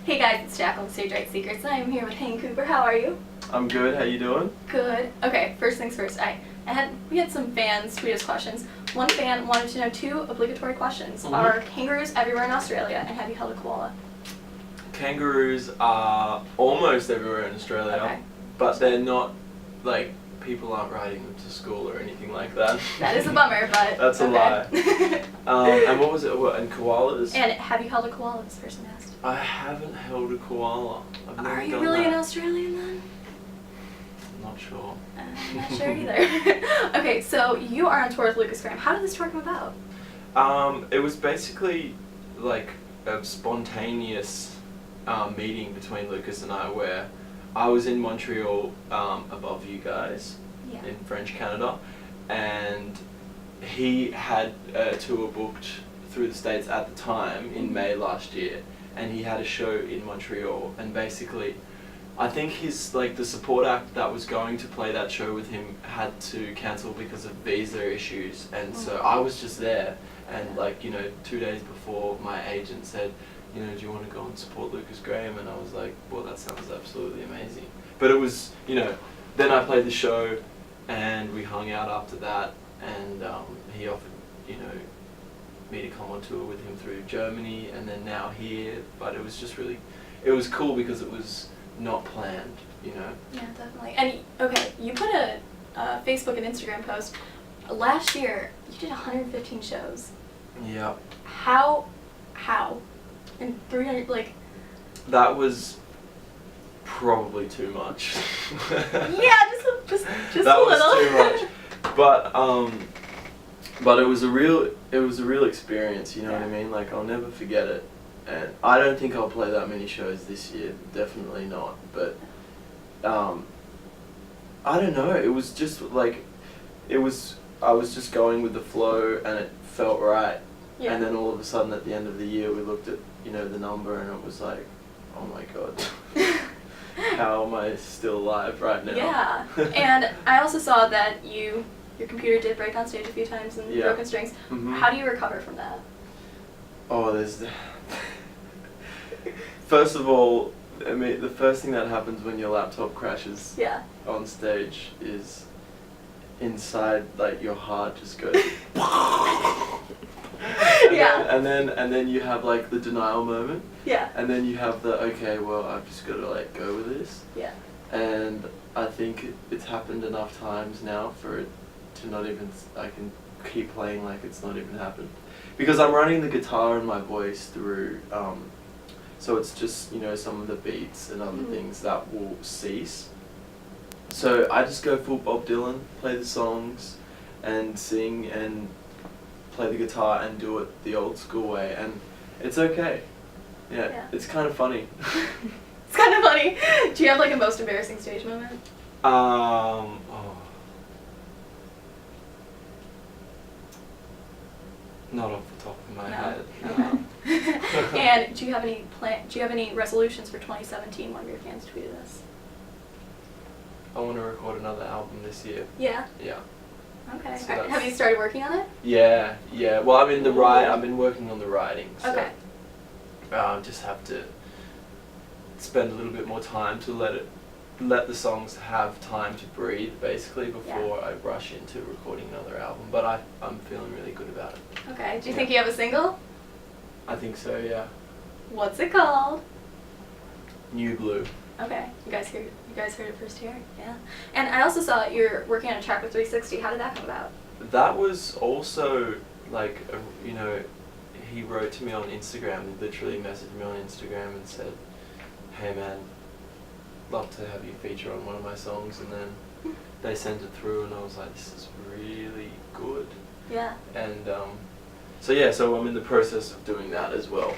Hey guys, it's Jack on Stage Right Secrets, and I am here with Hein Cooper. How are you? I'm good. How you doing? Good. Okay, first things first. We had some fans tweet us questions. One fan wanted to know 2 obligatory questions. Mm-hmm. Are kangaroos everywhere in Australia, and have you held a koala? Kangaroos are almost everywhere in Australia, Okay. but they're not, like, people aren't riding them to school or anything like that. That is a bummer, but That's a lie. And what was it? And koalas? And have you held a koala? This person asked. I haven't held a koala. I've never Are you done really that. an Australian then? I'm not sure. I'm not sure either. Okay, so you are on tour with Lukas Graham. How did this tour come about? It was basically like a spontaneous meeting between Lukas and I, where I was in Montreal above you guys in French Canada, and he had a tour booked through the States at the time in May last year, and he had a show in Montreal, and basically I think the support act that was going to play that show with him had to cancel because of visa issues, and so I was just there, and 2 days before, my agent said, do you want to go and support Lukas Graham? And I was like, well, that sounds absolutely amazing. But it was, then I played the show, and we hung out after that, and he offered, me to come on tour with him through Germany, and then now here. But it was just really, it was cool because it was not planned, Yeah, definitely. And okay, you put a Facebook and Instagram post. Last year, you did 115 shows. Yeah. How? And 300, That was probably too much. Yeah, just that a little. was too much. But it was a real experience, you know what I mean? Like, I'll never forget it. And I don't think I'll play that many shows this year, definitely not. But I don't know, it was just I was just going with the flow, and it felt right. Yeah. And then all of a sudden at the end of the year we looked at, the number, and it was like, oh my god. How am I still alive right now? Yeah. And I also saw that your computer did break on stage a few times and broken strings. Mm-hmm. How do you recover from that? Oh, there's first of all, I mean, the first thing that happens when your laptop crashes on stage is inside, your heart just goes and then you have the denial moment. Yeah. And then you have the, okay, well, I've just got to go with this. Yeah. And I think it's happened enough times now for it to not even, I can keep playing like it's not even happened. Because I'm running the guitar and my voice through, so it's just, some of the beats and other things that will cease. So I just go full Bob Dylan, play the songs and sing and play the guitar and do it the old school way, and it's okay. Yeah. It's kind of funny. It's kind of funny. Do you have a most embarrassing stage moment? Not off the top of my head. No. And do you have any resolutions for 2017? One of your fans tweeted us. I want to record another album this year. Yeah. Yeah. Okay. So Have you started working on it? Yeah. Well, I've been working on the writing. So okay. Just have to spend a little bit more time to let the songs have time to breathe, basically, before I rush into recording another album. But I'm feeling really good about it. Okay. Do you think you have a single? I think so, yeah. What's it called? New Blue. Okay. You guys heard it first here. Yeah. And I also saw that you're working on a track with 360. How did that come about? That was also he wrote to me on Instagram. He literally messaged me on Instagram and said, hey man, love to have you feature on one of my songs, and then they sent it through, and I was like, this is really good. Yeah. And so I'm in the process of doing that as well.